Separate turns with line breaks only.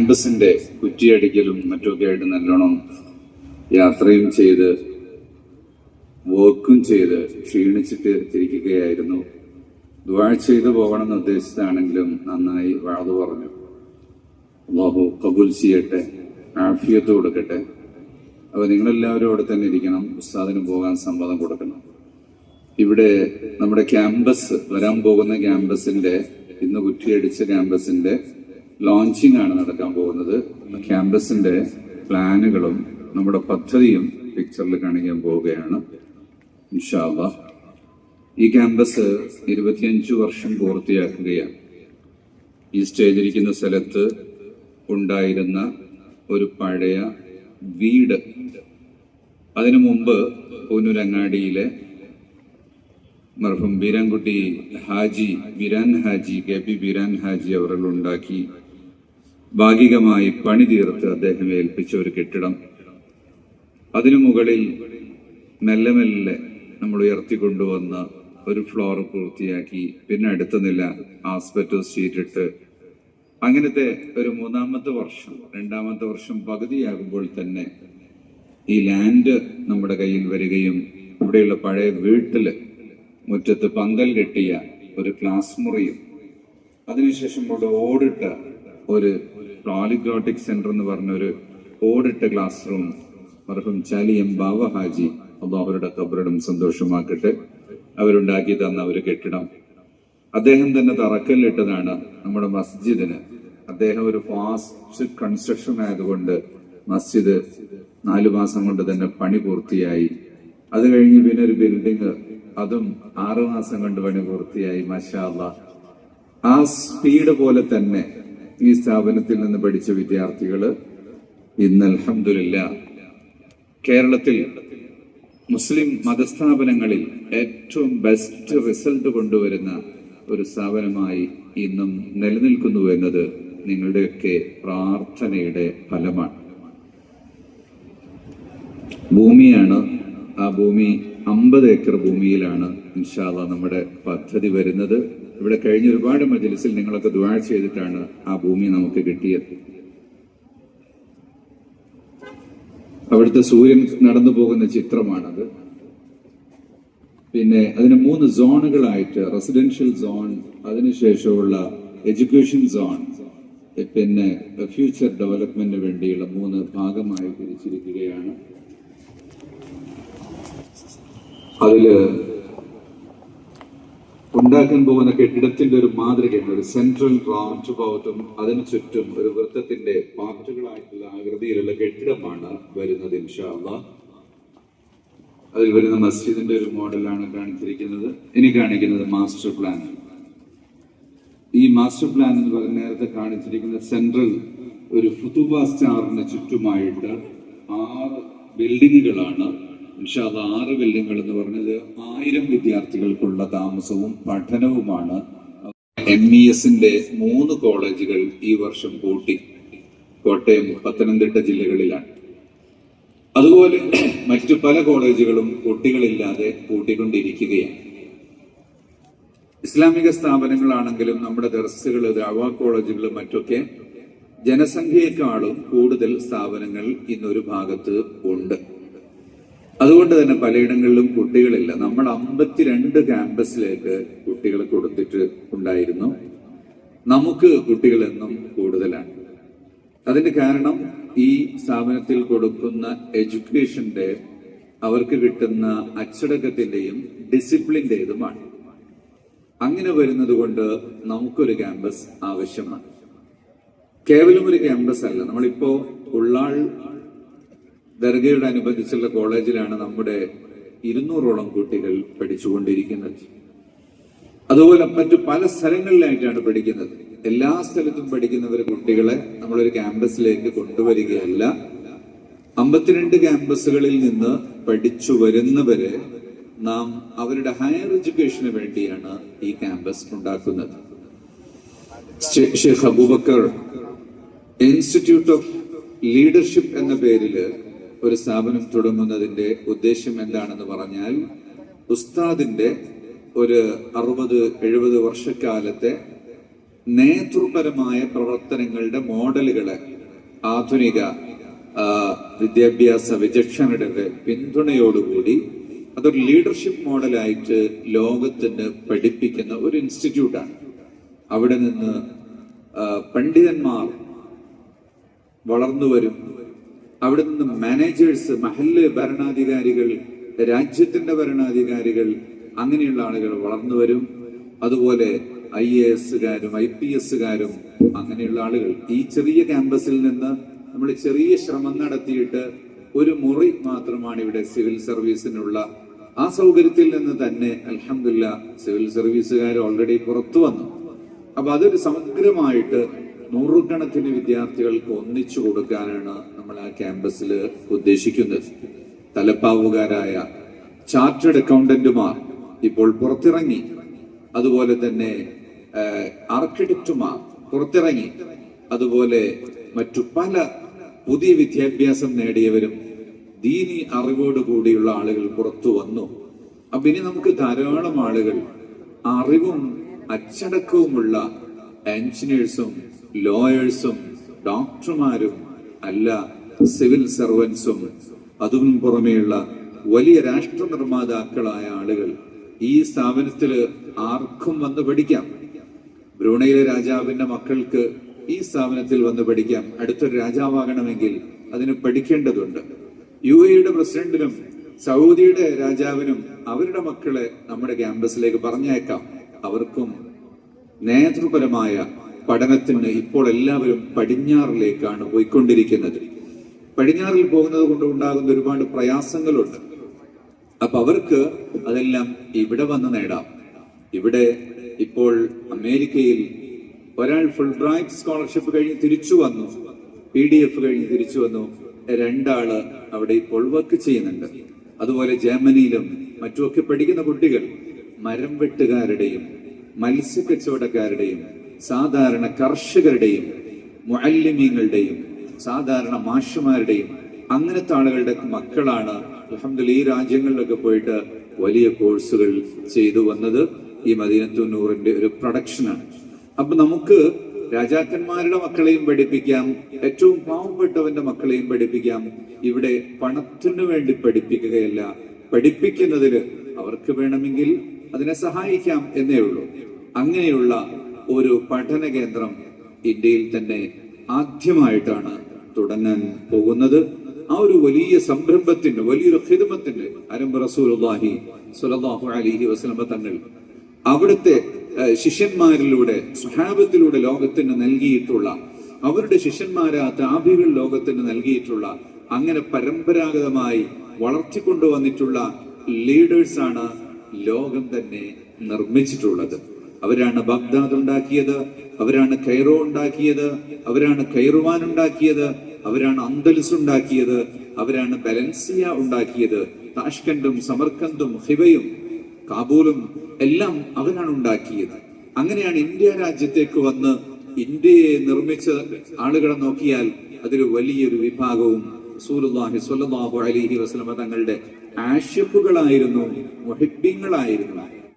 ക്യാമ്പസിന്റെ കുറ്റിയടിക്കലും മറ്റുമൊക്കെ ആയിട്ട് നല്ലോണം യാത്രയും ചെയ്ത് വർക്കും ചെയ്ത് ക്ഷീണിച്ചിട്ട് ഇരിക്കുകയായിരുന്നു. ദുആ ചെയ്തു പോകണമെന്ന് ഉദ്ദേശിച്ചതാണെങ്കിലും നന്നായി വഅദ് പറഞ്ഞു. അല്ലാഹു ഖബൂൽ ചെയ്യട്ടെ, ആഫിയത്ത് കൊടുക്കട്ടെ. അപ്പോൾ നിങ്ങളെല്ലാവരും അവിടെ തന്നെ ഇരിക്കണം, ഉസ്താദിന് പോകാൻ സമ്മതം കൊടുക്കണം. ഇവിടെ നമ്മുടെ ക്യാമ്പസ്, വരാൻ പോകുന്ന ക്യാമ്പസിന്റെ, ഇന്ന് കുറ്റിയടിച്ച ക്യാമ്പസിന്റെ ലോഞ്ചിങ് ആണ് നടക്കാൻ പോകുന്നത്. ക്യാമ്പസിന്റെ പ്ലാനുകളും നമ്മുടെ പദ്ധതിയും പിക്ചറിൽ കാണിക്കാൻ പോവുകയാണ് ഇൻഷാ അല്ലാഹ്. ഈ ക്യാമ്പസ് 25 വർഷം പൂർത്തിയാക്കുകയാണ്. ഈ സ്റ്റേജിരിക്കുന്ന സ്ഥലത്ത് ഉണ്ടായിരുന്ന ഒരു പഴയ വീട്, അതിനു മുമ്പ് പൂനൂരങ്ങാടിയിലെ മർഹൂം ബീരാൻകുട്ടി ഹാജി, ബീരാൻ ഹാജി, KP ബീരാൻ ഹാജി അവർ ഉണ്ടാക്കി ഭാഗികമായി പണി തീർത്ത് അദ്ദേഹം ഏൽപ്പിച്ച ഒരു കെട്ടിടം. അതിനു മുകളിൽ മെല്ലെ മെല്ലെ നമ്മൾ ഉയർത്തിക്കൊണ്ടുവന്ന ഒരു ഫ്ലോർ പൂർത്തിയാക്കി, പിന്നെ അടുത്ത നില ആസ്പെറ്റോസ് ഷീറ്റിട്ട്, അങ്ങനത്തെ ഒരു 3-ാമത്തെ വർഷം, 2-ാമത്തെ വർഷം പകുതിയാകുമ്പോൾ തന്നെ ഈ ലാൻഡ് നമ്മുടെ കയ്യിൽ വരികയും ഇവിടെയുള്ള പഴയ വീട്ടില് മുറ്റത്ത് പന്തൽ കെട്ടിയ ഒരു ക്ലാസ് മുറിയും, അതിനുശേഷം ഇവിടെ ഓടിട്ട ഒരു പോളിഗ്ലോട്ടിക് സെന്റർ എന്ന് പറഞ്ഞൊരു ഓടിട്ട ക്ലാസ് റൂം മർഹൂം ചാലിയം ബാവ ഹാജി, അവരുടെ ഖബറിടം സന്തോഷമാക്കട്ടെ, അവരുണ്ടാക്കി തന്ന ഒരു കെട്ടിടം. അദ്ദേഹം തന്നെ തറക്കല്ലിട്ടതാണ് നമ്മുടെ മസ്ജിദിന്. അദ്ദേഹം ഒരു ഫാസ്റ്റ് കൺസ്ട്രക്ഷൻ ആയതുകൊണ്ട് മസ്ജിദ് 4 മാസം കൊണ്ട് തന്നെ പണി പൂർത്തിയായി. അത് കഴിഞ്ഞ് പിന്നെ ഒരു ബിൽഡിങ്, അതും 6 മാസം കൊണ്ട് പണി പൂർത്തിയായി. മാഷാ അല്ലാഹ്. ആ സ്പീഡ് പോലെ തന്നെ ഈ സ്ഥാപനത്തിൽ നിന്ന് പഠിച്ച വിദ്യാർത്ഥികള് ഇന്ന് അൽഹംദുലില്ലാഹ് കേരളത്തിൽ മുസ്ലിം മതസ്ഥാപനങ്ങളിൽ ഏറ്റവും ബെസ്റ്റ് റിസൾട്ട് കൊണ്ടുവരുന്ന ഒരു സ്ഥാപനമായി ഇന്നും നിലനിൽക്കുന്നു എന്നത് നിങ്ങളുടെയൊക്കെ പ്രാർത്ഥനയുടെ ഫലമാണ്. ഭൂമിയാണ്, ആ ഭൂമി 50 ഏക്കർ ഭൂമിയിലാണ് ഇൻഷാ അല്ലാഹ് നമ്മുടെ പദ്ധതി വരുന്നത്. ഇവിടെ കഴിഞ്ഞ ഒരുപാട് മജ്‌ലിസിൽ നിങ്ങളൊക്കെ ദുആ ചെയ്തിട്ടാണ് ആ ഭൂമി നമുക്ക് കിട്ടിയത്. അവിടുത്തെ സൂര്യൻ നടന്നു പോകുന്ന ചിത്രമാണത്. പിന്നെ അതിന് 3 സോണുകളായിട്ട്, റെസിഡൻഷ്യൽ സോൺ, അതിനുശേഷമുള്ള എഡ്യൂക്കേഷൻ സോൺ, പിന്നെ ഫ്യൂച്ചർ ഡെവലപ്മെന്റിന് വേണ്ടിയുള്ള 3 ഭാഗമായി തിരിച്ചിരിക്കുകയാണ്. അതില് ഉണ്ടാക്കാൻ പോകുന്ന കെട്ടിടത്തിന്റെ ഒരു മാതൃകയാണ് ഒരു സെൻട്രൽ റൗണ്ട് ബൗട്ടും അതിനു ചുറ്റും ഒരു വൃത്തത്തിന്റെ പാർട്ടുകളായിട്ടുള്ള ആകൃതിയിലുള്ള കെട്ടിടമാണ് വരുന്നത് ഇൻഷാ അല്ലാഹ്. അതിൽ വരുന്ന മസ്ജിദിന്റെ ഒരു മോഡലാണ് കാണിച്ചിരിക്കുന്നത്. ഇനി കാണിക്കുന്നത് മാസ്റ്റർ പ്ലാൻ. ഈ മാസ്റ്റർ പ്ലാൻ എന്ന് പറഞ്ഞ നേരത്തെ കാണിച്ചിരിക്കുന്ന സെൻട്രൽ ഒരു ഫുതുബ സ്റ്റാറിന് ചുറ്റുമായിട്ട് 6 ബിൽഡിങ്ങുകളാണ് ഇൻഷാ അല്ലാഹ്. 6 ബിൽഡിങ്ങുകൾ എന്ന് പറഞ്ഞത് 1000 വിദ്യാർത്ഥികൾക്കുള്ള താമസവും പഠനവുമാണ്. MESന്റെ 3 കോളേജുകൾ ഈ വർഷം പൂട്ടി, കോട്ടയം, പത്തനംതിട്ട ജില്ലകളിലാണ്. അതുപോലെ മറ്റു പല കോളേജുകളും കുട്ടികളില്ലാതെ പൂട്ടിക്കൊണ്ടിരിക്കുകയാണ്. ഇസ്ലാമിക സ്ഥാപനങ്ങളാണെങ്കിലും നമ്മുടെ ദർസുകൾ, ദഅവാ കോളേജുകൾ, മറ്റൊക്കെ ജനസംഖ്യയെക്കാളും കൂടുതൽ സ്ഥാപനങ്ങൾ ഇന്നൊരു ഭാഗത്ത് ഉണ്ട്. അതുകൊണ്ട് തന്നെ പലയിടങ്ങളിലും കുട്ടികളില്ല. നമ്മൾ 52 ക്യാമ്പസിലേക്ക് കുട്ടികളെ കൊടുത്തിട്ട് ഉണ്ടായിരുന്നു. നമുക്ക് കുട്ടികളെന്നും കൂടുതലാണ്. അതിന്റെ കാരണം ഈ സ്ഥാപനത്തിൽ കൊടുക്കുന്ന എഡ്യൂക്കേഷന്റെ, അവർക്ക് കിട്ടുന്ന അച്ചടക്കത്തിന്റെയും ഡിസിപ്ലിന്റേതുമാണ്. അങ്ങനെ വരുന്നത് കൊണ്ട് നമുക്കൊരു ക്യാമ്പസ് ആവശ്യമാണ്. കേവലം ഒരു ക്യാമ്പസ് അല്ല. നമ്മളിപ്പോ ഉള്ളാൾ ദർഗയുടെ അനുബന്ധിച്ചുള്ള കോളേജിലാണ് നമ്മുടെ 200ഓളം കുട്ടികൾ പഠിച്ചുകൊണ്ടിരിക്കുന്നത്. അതുപോലെ മറ്റു പല സ്ഥലങ്ങളിലായിട്ടാണ് പഠിക്കുന്നത്. എല്ലാ സ്ഥലത്തും പഠിക്കുന്നവരെ കുട്ടികളെ നമ്മളൊരു ക്യാമ്പസിലേക്ക് കൊണ്ടുവരികയല്ല. 52 ക്യാമ്പസുകളിൽ നിന്ന് പഠിച്ചു വരുന്നവരെ നാം അവരുടെ ഹയർ എഡ്യൂക്കേഷന് വേണ്ടിയാണ് ഈ ക്യാമ്പസ് ഉണ്ടാക്കുന്നത്. Sheikh Abubakar institute of leadership എന്ന പേരില് ഒരു സ്ഥാപനം തുടങ്ങുന്നതിന്റെ ഉദ്ദേശം എന്താണെന്ന് പറഞ്ഞാൽ, ഉസ്താദിന്റെ ഒരു 60-70 വർഷക്കാലത്തെ നേതൃപരമായ പ്രവർത്തനങ്ങളുടെ മോഡലുകളെ ആധുനിക വിദ്യാഭ്യാസ വിചക്ഷണരുടെ പിന്തുണയോടുകൂടി അതൊരു ലീഡർഷിപ്പ് മോഡലായിട്ട് ലോകത്തിന് പഠിപ്പിക്കുന്ന ഒരു ഇൻസ്റ്റിറ്റ്യൂട്ടാണ്. അവിടെ നിന്ന് പണ്ഡിതന്മാർ വളർന്നു വരും. അവിടെ നിന്ന് മാനേജേഴ്സ്, മഹല്ല് ഭരണാധികാരികൾ, രാജ്യത്തിന്റെ ഭരണാധികാരികൾ, അങ്ങനെയുള്ള ആളുകൾ വളർന്നു വരും. അതുപോലെ IAS-കാരും IPS-കാരും അങ്ങനെയുള്ള ആളുകൾ. ഈ ചെറിയ ക്യാമ്പസിൽ നിന്ന് നമ്മൾ ചെറിയ ശ്രമം നടത്തിയിട്ട് ഒരു മുറി മാത്രമാണ് ഇവിടെ സിവിൽ സർവീസിനുള്ള. ആ സൗകര്യത്തിൽ നിന്ന് തന്നെ അൽഹംദുലില്ലാഹ് സിവിൽ സർവീസുകാർ ഓൾറെഡി പുറത്തു വന്നു. അപ്പൊ അതൊരു സമഗ്രമായിട്ട് നൂറുകണക്കിന് വിദ്യാർത്ഥികൾക്ക് ഒന്നിച്ചു കൊടുക്കാനാണ് നമ്മൾ ആ ക്യാമ്പസിൽ ഉദ്ദേശിക്കുന്നത്. തലപ്പാവുകാരായ ചാർട്ടേഡ് അക്കൗണ്ടന്റുമാർ ഇപ്പോൾ പുറത്തിറങ്ങി. അതുപോലെ തന്നെ ആർക്കിടെക്റ്റുമാർ പുറത്തിറങ്ങി. അതുപോലെ മറ്റു പല പുതിയ വിദ്യാഭ്യാസം നേടിയവരും ദീനി അറിവോട് കൂടിയുള്ള ആളുകൾ പുറത്തു വന്നു. അപ്പൊ ഇനി നമുക്ക് ധാരാളം ആളുകൾ അറിവും അച്ചടക്കവുമുള്ള എഞ്ചിനീയേഴ്സും ലോയേഴ്സും ഡോക്ടർമാരും അല്ല, സിവിൽ സർവൻസും അതും പുറമെയുള്ള വലിയ രാഷ്ട്ര നിർമ്മാതാക്കളായ ആളുകൾ ഈ സ്ഥാപനത്തിൽ ആർക്കും വന്ന് പഠിക്കാം. ബ്രൂണയിലെ രാജാവിന്റെ മക്കൾക്ക് ഈ സ്ഥാപനത്തിൽ വന്ന് പഠിക്കാം. അടുത്തൊരു രാജാവാകണമെങ്കിൽ അതിന് പഠിക്കേണ്ടതുണ്ട്. UAE-യുടെ പ്രസിഡന്റിനും സൗദിയുടെ രാജാവിനും അവരുടെ മക്കളെ നമ്മുടെ ക്യാമ്പസിലേക്ക് പറഞ്ഞേക്കാം. അവർക്കും നേതൃപരമായ പഠനത്തിന് ഇപ്പോൾ എല്ലാവരും പടിഞ്ഞാറിലേക്കാണ് പോയിക്കൊണ്ടിരിക്കുന്നത്. പടിഞ്ഞാറിൽ പോകുന്നത് കൊണ്ട് ഉണ്ടാകുന്ന ഒരുപാട് പ്രയാസങ്ങളുണ്ട്. അപ്പൊ അവർക്ക് അതെല്ലാം ഇവിടെ വന്ന് നേടാം. ഇവിടെ ഇപ്പോൾ അമേരിക്കയിൽ ഒരാൾ ഫുൾ ബ്രൈറ്റ് സ്കോളർഷിപ്പ് കഴിഞ്ഞ് തിരിച്ചു വന്നു, PDF കഴിഞ്ഞ് തിരിച്ചു വന്നു. 2 ആള് അവിടെ ഇപ്പോൾ വർക്ക് ചെയ്യുന്നുണ്ട്. അതുപോലെ ജർമ്മനിയിലും മറ്റുമൊക്കെ പഠിക്കുന്ന കുട്ടികൾ മരം വെട്ടുകാരുടെയും മത്സ്യക്കച്ചവടക്കാരുടെയും സാധാരണ കർഷകരുടെയും മുഅല്ലിമീങ്ങളുടെയും സാധാരണ മാഷുമാരുടെയും അങ്ങനത്തെ ആളുകളുടെ മക്കളാണ് അൽഹംദുലില്ലാഹ് ഈ രാജ്യങ്ങളിലൊക്കെ പോയിട്ട് വലിയ കോഴ്സുകൾ ചെയ്തു വന്നത്. ഈ മദീനത്തുൻ നൂറിന്റെ ഒരു പ്രൊഡക്ഷനാണ്. അപ്പൊ നമുക്ക് രാജാക്കന്മാരുടെ മക്കളെയും പഠിപ്പിക്കാം, ഏറ്റവും പാവപ്പെട്ടവന്റെ മക്കളെയും പഠിപ്പിക്കാം. ഇവിടെ പണത്തിനു വേണ്ടി പഠിപ്പിക്കുകയല്ല, പഠിപ്പിക്കുന്നതിൽ അവർക്ക് വേണമെങ്കിൽ അതിനെ സഹായിക്കാം എന്നേ ഉള്ളൂ. അങ്ങനെയുള്ള ഒരു പഠന കേന്ദ്രം ഇന്ത്യയിൽ തന്നെ ആദ്യമായിട്ടാണ് തുടങ്ങാൻ പോകുന്നത്. ആ ഒരു വലിയ സംരംഭത്തിന്റെ വലിയൊരു ഖിദ്മത്തിന്റെ അരമ്പ് റസൂലുള്ളാഹി സ്വല്ലല്ലാഹു അലൈഹി വസല്ലം തങ്ങൾ അവിടുത്തെ ശിഷ്യന്മാരിലൂടെ സ്വഹാബത്തിലൂടെ ലോകത്തിന് നൽകിയിട്ടുള്ള, അവരുടെ ശിഷ്യന്മാരാ താബികൾ ലോകത്തിന് നൽകിയിട്ടുള്ള, അങ്ങനെ പരമ്പരാഗതമായി വളർത്തിക്കൊണ്ടുവന്നിട്ടുള്ള ലീഡേഴ്സാണ് ലോകം തന്നെ നിർമ്മിച്ചിട്ടുള്ളത്. അവരാണ് ബഗ്ദാദ് ഉണ്ടാക്കിയത്, അവരാണ് കൈറോ ഉണ്ടാക്കിയത്, അവരാണ് കൈറുവാൻ ഉണ്ടാക്കിയത്, അവരാണ് അന്തലുസ് ഉണ്ടാക്കിയത്, അവരാണ് ബലൻസിയ ഉണ്ടാക്കിയത്, താഷ്കന്തും സമർക്കന്തും ഹിബയും കാബൂലും എല്ലാം അവരാണ് ഉണ്ടാക്കിയത്. അങ്ങനെയാണ് ഇന്ത്യ രാജ്യത്തേക്ക് വന്ന് ഇന്ത്യയെ നിർമ്മിച്ച ആളുകളെ നോക്കിയാൽ അതിൽ വലിയൊരു വിഭാഗവും റസൂലുള്ളാഹി സ്വല്ലല്ലാഹു അലൈഹി വസല്ലം തങ്ങളുടെ ആശിഖുകളായിരുന്നു, മുഹിബ്ബീങ്ങളായിരുന്നു.